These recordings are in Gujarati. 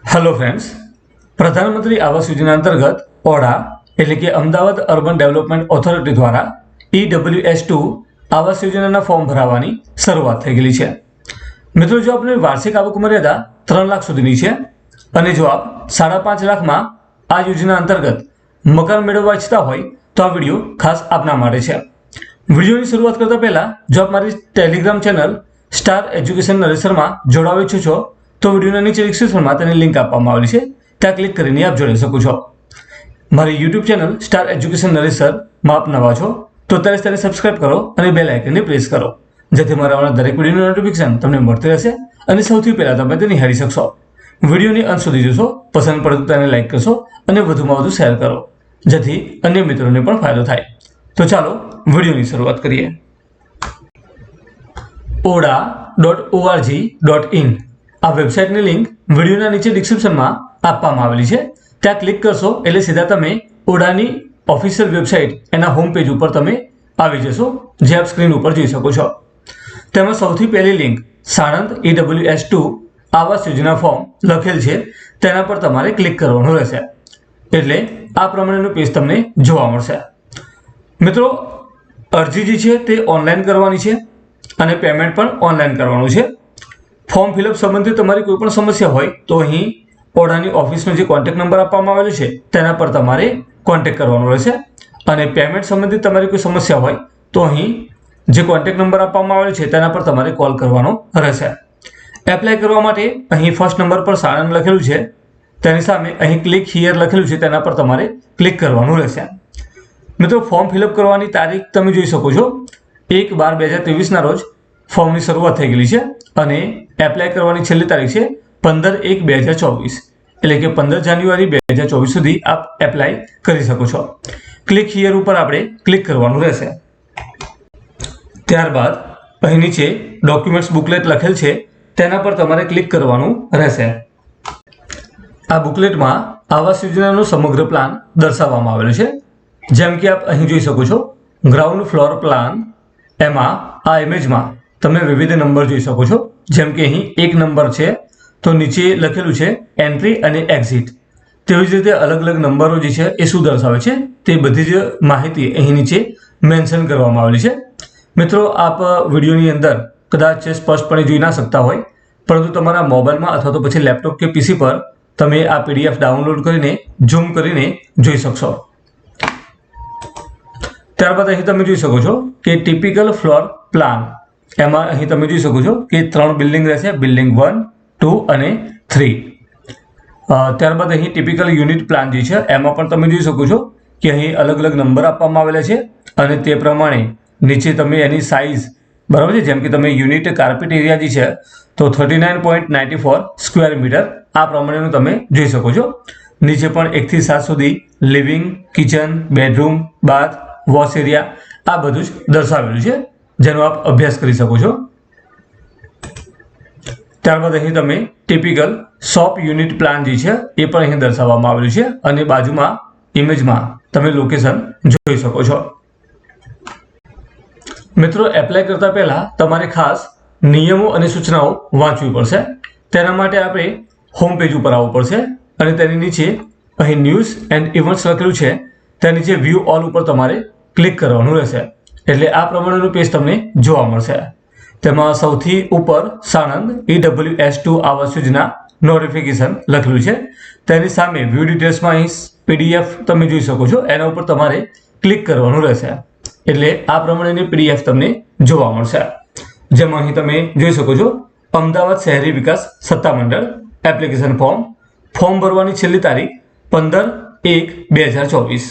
हेलो फ्रेंड्स, प्रधानमंत्री आवास योजना अंतर्गत ओडा એટલે કે અમદાવાદ અર્બન ડેવલપમેન્ટ ઓથોરિટી દ્વારા EWS2 આવાસ યોજનાના ફોર્મ ભરવાની શરૂઆત થઈ ગઈ છે। મિત્રો, જો આપની વાર્ષિક આવક મર્યાદા 3 લાખ સુધીની છે અને જો આપ 5.5 લાખમાં આ યોજના અંતર્ગત મકાન મેળવવા ઈચ્છતા હોય તો આ વિડિયો ખાસ આપના માટે છે। વિડિયોની શરૂઆત કરતા પહેલા જો આપ મારી ટેલિગ્રામ ચેનલ સ્ટાર એજ્યુકેશન નરેશરમાં જોડાવા ઈચ્છો છો તો વિડિયોના નીચે ડિસ્ક્રિપ્શનમાં તેની લિંક આપવામાં આવેલી છે, ત્યાં ક્લિક કરીને આપ જોડાઈ શકો છો। મારી YouTube ચેનલ સ્ટાર એજ્યુકેશન નરેશરમાં આપ નવા છો તો ત્યારે સબસ્ક્રાઇબ કરો અને બેલ આઇકનને પ્રેસ કરો, જેથી મારા આવનારા દરેક વિડિયોની નોટિફિકેશન તમને મળતી રહેશે અને સૌથી પહેલા તમે તે નિહાળી શકશો। વિડિયોની અંત સુધી જોશો, પસંદ પડે તો તેને લાઈક કરશો અને વધુમાં વધુ શેર કરો, જેથી અન્ય મિત્રોને પણ ફાયદો થાય। તો ચાલો વિડિયોની શરૂઆત કરીએ। oda.org.in આ વેબસાઇટની લિંક વિડિયોના નીચે ડિસ્ક્રિપ્શનમાં આપવામાં આવેલી છે, ત્યાં ક્લિક કરશો એટલે સીધા તમે ઓડાની ઓફિશિયલ વેબસાઇટ એના હોમ પેજ ઉપર તમે આવી જશો, જે આપ સ્ક્રીન ઉપર જોઈ શકો છો। તેમાં સૌથી પહેલી link Sanand EWS2 Awas Yojana form લખેલ છે, તેના પર તમારે ક્લિક કરવાનું રહેશે, એટલે આ પ્રમાણેનું પેજ તમને જોવા મળશે। મિત્રો, અરજી જે છે તે ઓનલાઈન કરવાની છે અને પેમેન્ટ પણ ઓનલાઈન કરવાનું છે। ફોર્મ ફિલઅપ સંબંધિત તમારી કોઈ પણ સમસ્યા હોય તો અહીં ઓડાની ઓફિસનો જે કોન્ટેક્ટ નંબર આપવામાં આવેલો છે તેના પર તમારે કોન્ટેક્ટ કરવાનો રહેશે અને પેમેન્ટ સંબંધિત તમારી કોઈ સમસ્યા હોય તો અહીં જે કોન્ટેક્ટ નંબર આપવામાં આવેલો છે તેના પર તમારે કોલ કરવાનો રહેશે। એપ્લાય કરવા માટે અહીં ફર્સ્ટ નંબર પર સાણંદ લખેલું છે, તેની સામે અહીં ક્લિક હિયર લખેલું છે, તેના પર તમારે ક્લિક કરવાનું રહેશે। મિત્રો, ફોર્મ ફિલઅપ કરવાની તારીખ તમે જોઈ શકો છો, 1/12/2023 ના રોજ ફોર્મની શરૂઆત થઈ ગઈ છે અને એપ્લાય કરવાની છેલ્લી તારીખ છે 15/1/2024, એટલે કે 15 જાન્યુઆરી 2024 સુધી આપ એપ્લાય કરી શકો છો। ક્લિક હિયર ઉપર આપણે ક્લિક કરવાનું રહેશે। ત્યારબાદ અહીં નીચે ડોક્યુમેન્ટ્સ બુકલેટ લખેલ છે, તેના પર તમારે ક્લિક કરવાનું રહેશે। આ બુકલેટમાં આવાસ યોજનાનો સમગ્ર પ્લાન દર્શાવવામાં આવેલો છે, જેમ કે આપ અહીં જોઈ શકો છો ગ્રાઉન્ડ ફ્લોર પ્લાન। એમાં આ ઇમેજમાં તમે વિવિધ નંબર જોઈ શકો છો, જેમ કે અહીં 1 નંબર છે તો નીચે લખેલું છે એન્ટ્રી અને એક્ઝિટ, તેવી જ રીતે અલગ અલગ નંબરો જે છે એ શું દર્શાવે છે તે બધી જ માહિતી અહીં નીચે મેન્શન કરવામાં આવેલી છે। મિત્રો, આપ વિડીયોની અંદર કદાચ સ્પષ્ટપણે જોઈ ના શકતા હોય, પરંતુ તમારા મોબાઈલમાં અથવા તો પછી લેપટોપ કે પીસી પર તમે આ PDF ડાઉનલોડ કરીને ઝૂમ કરીને જોઈ શકશો। ત્યારબાદ અહીં તમે જોઈ શકો છો કે ટિપિકલ ફ્લોર પ્લાન, એમાં અહીં તમે જોઈ શકો છો કે 3 બિલ્ડિંગ રહેશે, બિલ્ડિંગ 1, 2 અને 3। ત્યારબાદ અહીં ટિપિકલ યુનિટ પ્લાન જે છે એમાં પણ તમે જોઈ શકો છો કે અહીં અલગ અલગ નંબર આપવામાં આવેલા છે અને તે પ્રમાણે નીચે તમે એની સાઇઝ, બરાબર છે, જેમ કે તમે યુનિટ કાર્પેટ એરિયા જે છે તો 39.94 સ્ક્વેર મીટર આ પ્રમાણેનું તમે જોઈ શકો છો। નીચે પણ 1 થી 7 સુધી લિવિંગ, કિચન, બેડરૂમ, બાથ, વોશ એરિયા આ બધું જ દર્શાવેલું છે, જેનો આપ અભ્યાસ કરી શકો છો। ત્યારબાદ અહીં તમે ટિપિકલ શોપ યુનિટ પ્લાન જે છે એ પણ અહીં દર્શાવવામાં આવેલું છે અને બાજુમાં ઇમેજમાં તમે લોકેશન જોઈ શકો છો। મિત્રો, એપ્લાય કરતા પહેલા તમારે ખાસ નિયમો અને સૂચનાઓ વાંચવી પડશે। તેના માટે આપણે હોમ પેજ ઉપર આવવું પડશે અને તેની નીચે અહીં ન્યૂઝ એન્ડ ઇવેન્ટ્સ લખેલું છે, તેની નીચે વ્યૂ ઓલ ઉપર તમારે ક્લિક કરવાનું રહેશે, એટલે આ પ્રમાણેનું પેજ તમને જોવા મળશે। તેમાં સૌથી ઉપર સાણંદ EWS2 આવાસ યોજના નોટિફિકેશન લખેલું છે, તેની સામે વ્યૂ ડિટેલ્સમાં અહીં PDF તમે જોઈ શકો છો, એના ઉપર તમારે ક્લિક કરવાનું રહેશે, એટલે આ પ્રમાણેની PDF તમને જોવા મળશે। જેમાં અહીં તમે જોઈ શકો છો અમદાવાદ શહેરી વિકાસ સત્તામંડળ એપ્લિકેશન ફોર્મ ભરવાની છેલ્લી તારીખ 15/1/2024।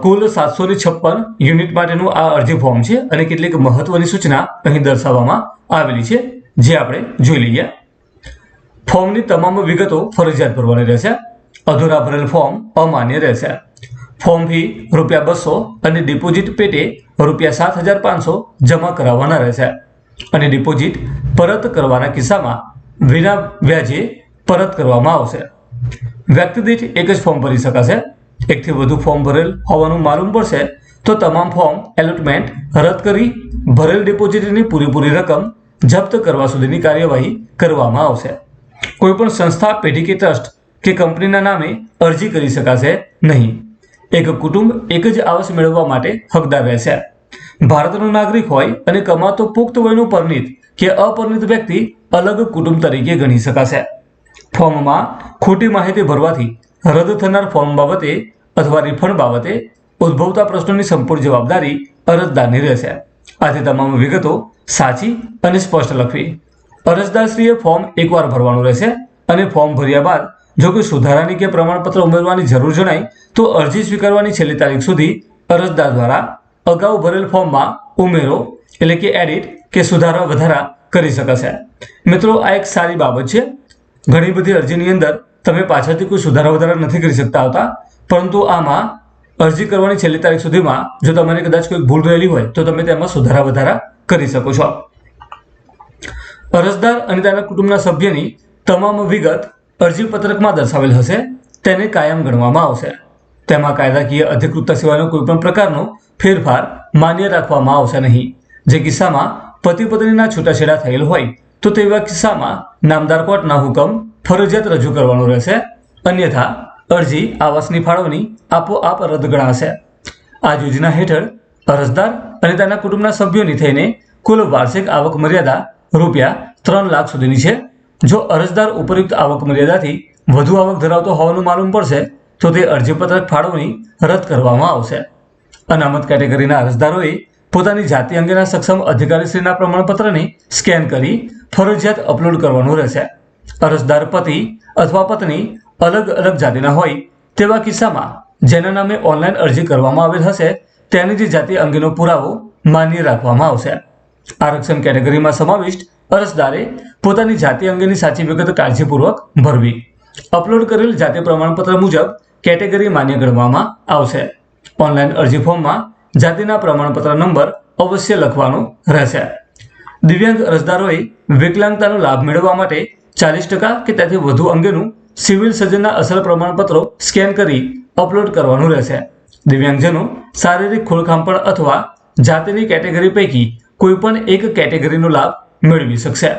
કુલ 756 યુનિટ માટેનું આ અરજી ફોર્મ છે અને કેટલીક મહત્વની સૂચના અહીં દર્શાવવામાં આવેલી છે, જે આપણે જોઈ લઈએ। ફોર્મની તમામ વિગતો ફરજિયાત ભરવાની રહેશે, અધૂરા ભરેલ ફોર્મ અમાન્ય રહેશે। ફોર્મ ફી ₹200 અને ડિપોઝિટ પેટે ₹7,500 જમા કરાવવાના રહેશે અને ડિપોઝિટ પરત કરવાના કિસ્સામાં વિના વ્યાજે પરત કરવામાં આવશે। વ્યક્તિ દીઠ એક જ ફોર્મ ભરી શકાશે। એકથી વધુ ફોર્મ ભરેલ હોવાનું માલુમ પડશે તો તમામ ફોર્મ એલોટમેન્ટ રદ કરી ભરેલ ડિપોઝિટની પૂરેપૂરી રકમ જપ્ત કરવા સુધીની કાર્યવાહી કરવામાં આવશે। કોઈપણ સંસ્થા, પેઢી કે ટ્રસ્ટ કે કંપનીના નામે અરજી કરી શકાશે નહીં. એક કુટુંબ એક જ આવાસ મેળવવા માટે હકદાર રહેશે. ભારતનો નાગરિક હોય અને કમાતો પુખ્ત વયનું પરિણીત કે અપરિણીત વ્યક્તિ અલગ કુટુંબ તરીકે ગણી શકાશે. ફોર્મમાં ખોટી માહિતી ભરવાથી રદ થનાર ફોર્મ બાબતે અથવા રિફંડ બાબતે ઉદ્ભવતા પ્રશ્નોની સંપૂર્ણ જવાબદારી અરજદારની રહેશે. આથી તમામ વિગતો સાચી અને સ્પષ્ટ લખવી. અરજદારશ્રીએ ફોર્મ એકવાર ભરવાનું રહેશે અને ફોર્મ ભર્યા બાદ જો કોઈ સુધારાની કે પ્રમાણપત્ર ઉમેરવાની જરૂર જણાય તો અરજી સ્વીકારવાની છેલ્લી તારીખ સુધી અરજદાર દ્વારા અગાઉ ભરેલ ફોર્મમાં ઉમેરો એટલે કે એડિટ કે સુધારા વધારા કરી શકાશે. મિત્રો, આ એક સારી બાબત છે. ઘણી બધી અરજીની અંદર તમે પાછળથી કોઈ સુધારા વધારા નથી કરી શકતા આવતા, પરંતુ આમાં અરજી કરવાની છેલ્લી તારીખ સુધીમાં જો તમારે કદાચ કોઈ ભૂલ રહેલી હોય તો તમે તેમાં સુધારા વધારા કરી શકો છો. અરજદાર અને તેના કુટુંબના સભ્યની તમામ વિગત અરજીપત્રકમાં દર્શાવેલ હશે તેને કાયમ ગણવામાં આવશે. તેમાં કાયદાકીય અધિકૃતતા સિવાયનો કોઈપણ પ્રકારનો ફેરફાર માન્ય રાખવામાં આવશે નહીં. જે કિસ્સામાં પતિ પત્નીના છૂટાછેડા થયેલ હોય તો તેવા કિસ્સામાં નામદાર કોર્ટના હુકમ ફરજિયાત રજૂ કરવાનો રહેશે. અન્યથા અરજી આવાસની ફાળવણી આપોઆપ રદ ગણાશે. આ યોજના હેઠળ અરજદાર અને તેના કુટુંબના સભ્યોની થઈને કુલ વાર્ષિક આવક મર્યાદા ₹3 લાખ સુધીની છે. જો અરજદાર ઉપયુક્ત આવક મર્યાદાથી વધુ આવક ધરાવતો હોવાનું માલુમ પડશે તો તે અરજીપત્રક ફાળવણી રદ કરવામાં આવશે. અનામત કેટેગરીના અરજદારોએ પોતાની જાતિ અંગેના સક્ષમ અધિકારીશ્રીના પ્રમાણપત્રને સ્કેન કરી ફરજિયાત અપલોડ કરવાનું રહેશે. અરજદાર પતિ અથવા પત્ની અલગ અલગ જાતિના હોય તેવા કિસ્સામાં જેના નામે ઓનલાઈન અરજી કરવામાં આવેલ હશે તેની જ જાતિ અંગેનો પુરાવો માન્ય રાખવામાં આવશે. આરક્ષણ કેટેગરીમાં સમાવિષ્ટ અરજદારે પોતાની જાતિ અંગેની સાચી વિગત કાળજીપૂર્વક ભરવી. અપલોડ કરેલ જાતિ પ્રમાણપત્ર મુજબ કેટેગરી માન્ય ગણવામાં આવશે. ઓનલાઈન અરજી ફોર્મમાં જાતિના પ્રમાણપત્ર નંબર અવશ્ય લખવાનો રહેશે. દિવ્યાંગ અરજદારોએ વિકલાંગતાનો લાભ મેળવવા માટે 40% કે તેથી વધુ અંગેનું સિવિલ સર્જનના અસલ પ્રમાણપત્રો સ્કેન કરી અપલોડ કરવાનું રહેશે. દિવ્યાંગજનો શારીરિક ખોળખાંપણ અથવા જાતિની કેટેગરી પૈકી કોઈપણ એક કેટેગરીનો લાભ મેળવી શકશે.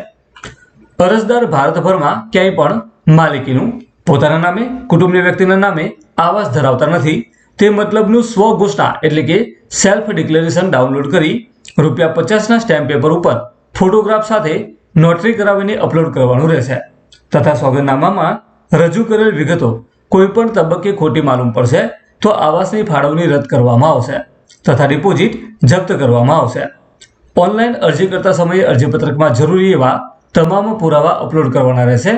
અરજદાર ભારતભરમાં ક્યાંય પણ માલિકીનું પોતાના નામે, કુટુંબની વ્યક્તિના નામે આવાસ ધરાવતા નથી તે મતલબનું સ્વઘોષણા એટલે કે સેલ્ફ ડિક્લેરેશન ડાઉનલોડ કરી ₹50ના સ્ટેમ્પ પેપર ઉપર ફોટોગ્રાફ સાથે નોટરી કરાવીને અપલોડ કરવાનું રહેશે. તથા સોગંદનામામાં રજૂ કરેલ વિગતો કોઈપણ તબક્કે ખોટી માલુમ પડશે તો આવાસની ફાળવણી રદ કરવામાં આવશે તથા ડિપોઝિટ જપ્ત કરવામાં આવશે. ઓનલાઈન અરજી કરતા સમયે અરજીપત્રકમાં જરૂરી એવા તમામ પુરાવા અપલોડ કરવાના રહેશે.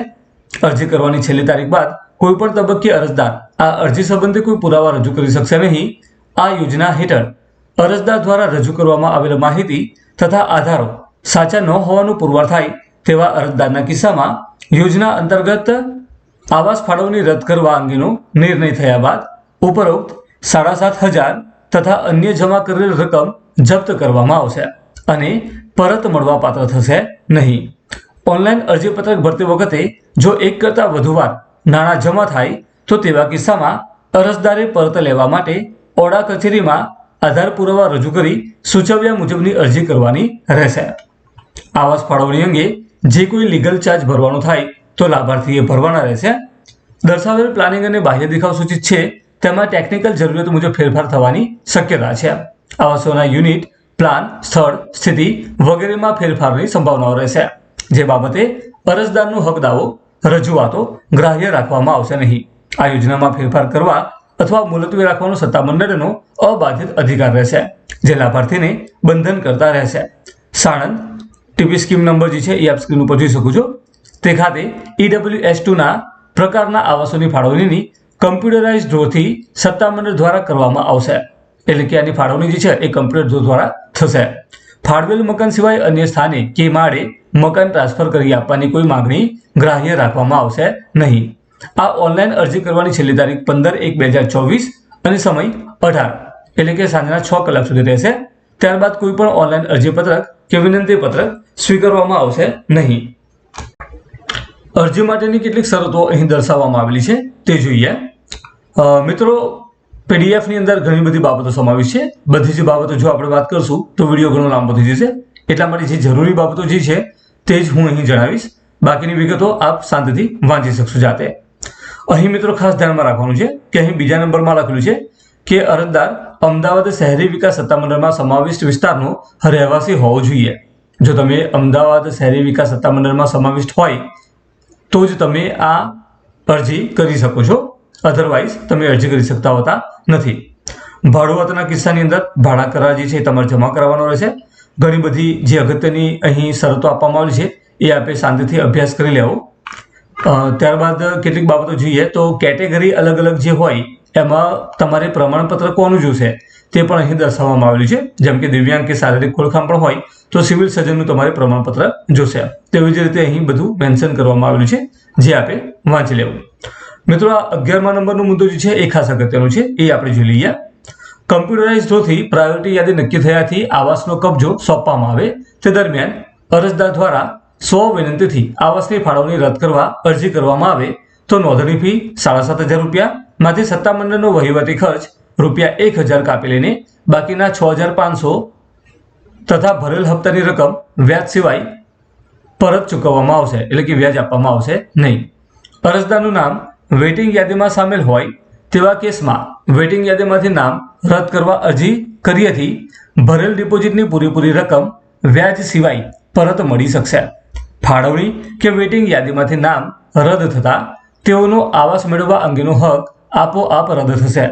અરજી કરવાની છેલ્લી તારીખ બાદ કોઈપણ તબક્કે અરજદાર આ અરજી સંબંધે કોઈ પુરાવા રજૂ કરી શકશે નહીં. આ યોજના હેઠળ અરજદાર દ્વારા રજૂ કરવામાં આવેલ માહિતી તથા આધારો સાચા ન હોવાનું પુરવાર થાય તેવા અરજદારના કિસ્સામાં યોજના અંતર્ગત આવાસ ફાળવણી રદ કરવા અંગેનો નિર્ણય થયા બાદ ઉપરોક્ત 7,500 તથા અન્ય જમા કરેલ રકમ જપ્ત કરવામાં આવશે અને પરત મળવા પાત્ર થશે નહીં. ઓનલાઈન અરજીપત્રક ભરતી વખતે જો એક કરતાં વધુ વાર નાણાં જમા થાય તો તેવા કિસ્સામાં અરજદારે પરત લેવા માટે ઓડા કચેરીમાં આધાર પુરાવા રજૂ કરી સૂચવ્યા મુજબની અરજી કરવાની રહેશે. આવાસ ફાળવણી અંગે જે કોઈ લીગલ ચાર્જ ભરવાનો થાય તો લાભાર્થીએ ભરવાના રહેશે. દર્શાવેલ પ્લાનિંગ અને બાહ્ય દેખાવ સૂચિત છે તેમાં ટેકનિકલ જરૂરિયાત મુજબ ફેરફાર થવાની શક્યતા છે. આવાસોના યુનિટ, પ્લાન, સ્થળ, સ્થિતિ વગેરેમાં ફેરફારની સંભાવનાઓ રહેશે. જે બાબતે અરજદારનો હક દાવો રજૂઆતો ગ્રાહ્ય રાખવામાં આવશે નહીં. આ યોજનામાં ફેરફાર કરવા અથવા મુલતવી રાખવાનો સત્તામંડળનો અબાધિત અધિકાર રહેશે જે લાભાર્થીને બંધન કરતા રહેશે. સાણંદ ટીપી સ્કીમ નંબર જે છે એ આપ સ્ક્રીન ઉપર જોઈ શકો છો તે ખાતે EWS2ના પ્રકારના આવાસોની ફાળવણીની કમ્પ્યુટરાઇઝ ડ્રોથી સત્તામંડળ દ્વારા કરવામાં આવશે. એટલે કે આની ફાળવણી જે છે એ કમ્પ્યુટર ડ્રો દ્વારા થશે. ફાળવેલ મકાન સિવાય અન્ય સ્થાને કે માળે મકાન ટ્રાન્સફર કરી આપવાની કોઈ માંગણી ગ્રાહ્ય રાખવામાં આવશે નહીં. આ ઓનલાઈન અરજી કરવાની છેલ્લી તારીખ 15/1/2024 અને સમય 18 એટલે કે સાંજના 6 કલાક સુધી રહેશે. ત્યારબાદ કોઈ પણ ઓનલાઈન અરજીપત્રક કે વિનંતી પત્રક સ્વીકારવામાં આવશે નહીં. અરજી માટેની કેટલીક શરતો અહીં દર્શાવવામાં આવેલી છે તે જોઈએ. મિત્રો, PDF ની અંદર ઘણી બધી બાબતો સમાવેશ છે. બધી જ બાબતો જો આપણે વાત કરશું તો વિડીયો ઘણો લાંબો થઈ જશે. એટલા માટે જે જરૂરી બાબતો જે છે તે જ હું અહીં જણાવીશ. બાકીની વિગતો આપ શાંતિથી વાંચી શકશો જાતે. અહીં મિત્રો ખાસ ધ્યાનમાં રાખવાનું છે કે અહીં બીજા નંબરમાં લખેલું છે કે અરજદાર અમદાવાદ શહેરી વિકાસ સત્તામંડળમાં સમાવિષ્ટ વિસ્તારનો રહેવાસી હોવો જોઈએ. જો તમે અમદાવાદ શહેરી વિકાસ સત્તામંડળમાં સમાવિષ્ટ હોય તો જ તમે આ અરજી કરી શકો છો, અધરવાઇઝ તમે અરજી કરી શકતા હોતા નથી. ભાડુઆતના કિસ્સાની અંદર ભાડા કરાર જે છે એ તમારે જમા કરાવવાનો રહેશે. ઘણી બધી જે અગત્યની અહીં શરતો આપવામાં આવી છે એ આપણે શાંતિથી અભ્યાસ કરી લેવો. ત્યારબાદ કેટલીક બાબતો જોઈએ તો કેટેગરી અલગ અલગ જે હોય એમાં તમારે પ્રમાણપત્ર કોનું જોશે તે પણ અહીં દર્શાવવામાં આવેલું છે. જેમ કે દિવ્યાંગ કે શારીરિક ખોળખામ પણ હોય તો સિવિલ સર્જનનું તમારે પ્રમાણપત્ર જોશે. તેવી જ રીતે અહીં બધું મેન્શન કરવામાં આવેલું છે જે આપણે વાંચી લેવું. મિત્રો આ 11મા નંબરનો મુદ્દો જે છે એ ખાસ અગત્યનો છે, એ આપણે જોઈ લઈએ. કમ્પ્યુટરાઇઝ ડ્રોથી પ્રાયોરિટી યાદી નક્કી થયાથી આવાસનો કબજો સોંપવામાં આવે તે દરમિયાન અરજદાર દ્વારા વિનંતીથી આવાસની ફાળવણી રદ કરવા અરજી કરવામાં આવે તો નોંધણી ફી ₹7,500 માંથી સત્તામંડળનો વહીવટી ખર્ચ ₹1,000 કાપી લઈને બાકીના ₹6,500 તથા ભરેલ હપ્તાની રકમ વ્યાજ સિવાય પરત ચૂકવવામાં આવશે, એટલે કે વ્યાજ આપવામાં આવશે નહીં. અરજદારનું નામ વેઇટિંગ યાદીમાં સામેલ હોય તેવા કેસમાં વેઇટિંગ યાદીમાંથી નામ રદ કરવા અરજી કર્યાથી ભરેલ ડિપોઝિટની પૂરેપૂરી રકમ વ્યાજ સિવાય પરત મળી શકશે. ફાળવણી કે વેઇટિંગ યાદીમાંથી નામ રદ થતાં તેઓનો આવાસ મેળવવા અંગેનો હક આપોઆપ રદ થશે.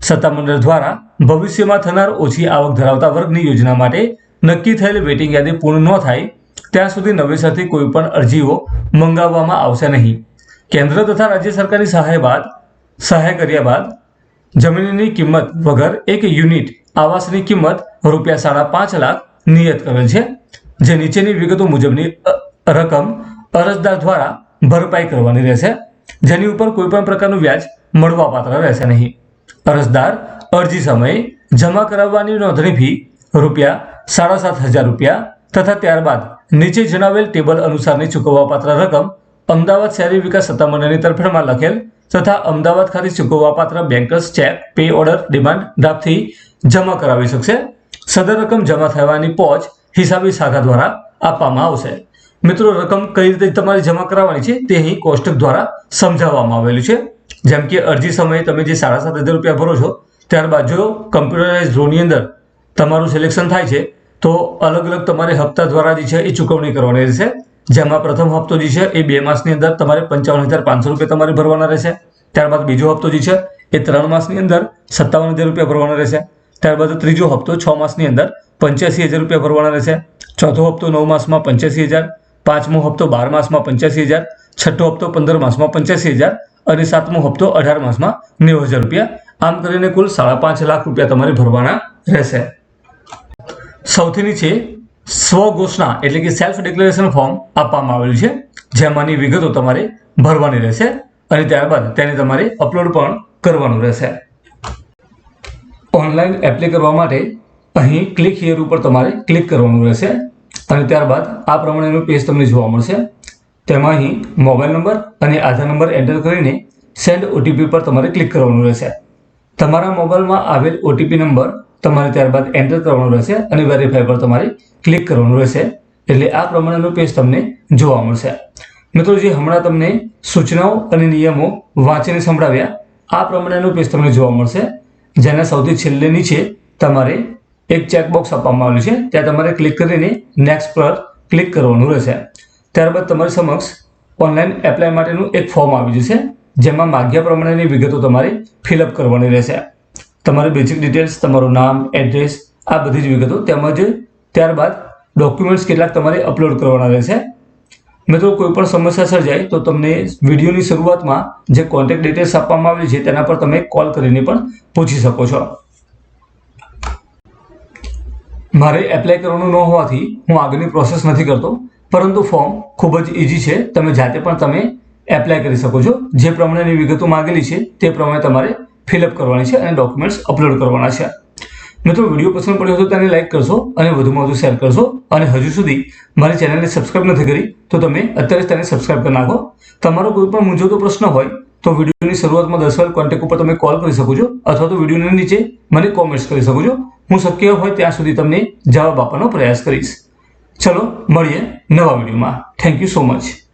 સત્તામંડળ દ્વારા ભવિષ્યમાં થનાર ઓછી આવક ધરાવતા વર્ગની યોજના માટે નક્કી થયેલ વેઇટિંગ યાદી પૂર્ણ ન થાય ત્યાં સુધી નવેસરથી કોઈ પણ અરજીઓ મંગાવવામાં આવશે નહીં. કેન્દ્ર તથા રાજ્ય સરકારની સહાય કર્યા બાદ જમીનની કિંમત વગર એક યુનિટ આવાસની કિંમત ₹5.5 લાખ નિયત કરેલ છે, જે નીચેની વિગતો મુજબની રકમ અરજદાર દ્વારા ભરપાઈ કરવાની રહેશે, જેની ઉપર કોઈપણ પ્રકારનું વ્યાજ મળવાપાત્ર રહેશે નહીં. અરજદાર અરજી સમયે જમા કરાવવાની નોંધણી ફી ₹7,500 તથા ત્યારબાદ નીચે જણાવેલ ટેબલ અનુસારની ચૂકવવાપાત્ર રકમ અમદાવાદ શહેરી વિકાસ સત્તામંડળની તરફેણમાં લખેલ તથા અમદાવાદ ખાતે ચૂકવવાપાત્ર bankers cheque, pay order, demand ડ્રાફ્ટથી જમા કરાવી શકશે. સદર રકમ જમા થવાની પહોંચ હિસાબી શાખા દ્વારા આપવામાં આવશે. મિત્રો રકમ કઈ રીતે તમારે જમા કરાવવાની છે તે અહીં કોષ્ટક દ્વારા સમજાવવામાં આવેલું છે. જેમ કે અરજી સમયે તમે જે ₹7,500 ભરો છો ત્યારબાદ જો કમ્પ્યુટરાઇઝ ડ્રોની અંદર તમારું સિલેક્શન થાય છે તો અલગ અલગ તમારે હપ્તા દ્વારા જે છે એ ચૂકવણી કરવાની રહેશે. જેમાં પ્રથમ હપ્તો જે છે એ 2 માસની અંદર તમારે ₹55,500 તમારે ભરવાના રહેશે. ત્યારબાદ બીજો હપ્તો જે છે એ 3 માસની અંદર ₹57,000 ભરવાના રહેશે. ત્યારબાદ ત્રીજો હપ્તો 6 માસની અંદર ₹85,000 ભરવાના રહેશે. ચોથો હપ્તો 9 માસમાં ₹85,000, પાંચમો હપ્તો 12 માસમાં ₹85,000, છઠ્ઠો હપ્તો 15 માસમાં ₹85,000 અને સાતમો હપ્તો 18 માસમાં ₹90,000. આમ કરીને કુલ ₹5.5 લાખ તમારે ભરવાના રહેશે. સૌથી નીચે સ્વઘોષણા એટલે કે સેલ્ફ ડિક્લેરેશન ફોર્મ આપવામાં આવેલું છે, જેમાંની વિગતો તમારે ભરવાની રહેશે અને ત્યારબાદ તેને તમારે અપલોડ પણ કરવાનું રહેશે. ઓનલાઈન એપ્લાય કરવા માટે અહીં ક્લિક હિયર ઉપર તમારે ક્લિક કરવાનું રહેશે અને ત્યારબાદ આ પ્રમાણેનું પેજ તમને જોવા મળશે. તેમાં અહીં મોબાઈલ નંબર અને આધાર નંબર એન્ટર કરીને સેન્ડ ઓટીપી પર તમારે ક્લિક કરવાનું રહેશે. તમારા મોબાઈલમાં આવેલ ઓટીપી નંબર તમારે ત્યારબાદ એન્ટર કરવાનો રહેશે અને વેરીફાઈ પર તમારે ક્લિક કરવાનું રહેશે. એટલે આ પ્રમાણેનું પેજ તમને જોવા મળશે. મિત્રો જે હમણાં તમને સૂચનાઓ અને નિયમો વાંચીને સંભળાવ્યા આ પ્રમાણેનું પેજ તમને જોવા મળશે, જેના સૌથી છેલ્લે નીચે તમારે એક ચેકબોક્સ આપવામાં આવેલું છે, ત્યાં તમારે ક્લિક કરીને નેક્સ્ટ પર ક્લિક કરવાનું રહેશે. ત્યારબાદ તમારી સમક્ષ ઓનલાઈન એપ્લાય માટેનું એક ફોર્મ આવી જશે, જેમાં માગ્યા પ્રમાણેની વિગતો તમારે ફિલઅપ કરવાની રહેશે. તમારી બેઝિક ડિટેલ્સ, તમારું નામ, એડ્રેસ, આ બધી જ વિગતો તેમજ ત્યારબાદ ડોક્યુમેન્ટ્સ કેટલાક તમારે અપલોડ કરવાના રહેશે. મિત્રો કોઈ પણ સમસ્યા સર્જાય તો તમને વિડીયોની શરૂઆતમાં જે કોન્ટેક્ટ ડિટેલ્સ આપવામાં આવેલી છે તેના પર તમે કોલ કરીને પણ પૂછી શકો છો. મારે એપ્લાય કરવાનું ન હોવાથી હું આગળની પ્રોસેસ નથી કરતો, પરંતુ ફોર્મ ખૂબ જ ઇઝી છે, તમે જાતે પણ તમે એપ્લાય કરી શકો છો. જે પ્રમાણેની વિગતો માંગેલી છે તે પ્રમાણે તમારે ફિલઅપ કરવાની છે અને ડોક્યુમેન્ટ્સ અપલોડ કરવાના છે. મિત્રો વિડીયો પસંદ પડ્યો તો તેને લાઇક કરશો અને વધુમાં વધુ શેર કરશો અને હજુ સુધી મારી ચેનલને સબસ્ક્રાઇબ નથી કરી તો તમે અત્યારે જ તેને સબસ્ક્રાઇબ કરી નાખો. તમારો કોઈ પણ મૂંઝવતો પ્રશ્ન હોય તો વિડીયોની શરૂઆતમાં દર્શાવેલ કોન્ટેક્ટ ઉપર તમે કોલ કરી શકો છો અથવા તો વિડીયોની નીચે મને કોમેન્ટ્સ કરી શકો છો. હું શક્ય હોય ત્યાં સુધી તમને જવાબ આપવાનો પ્રયાસ કરીશ. ચલો મળીએ નવા વિડીયોમાં. Thank you so much.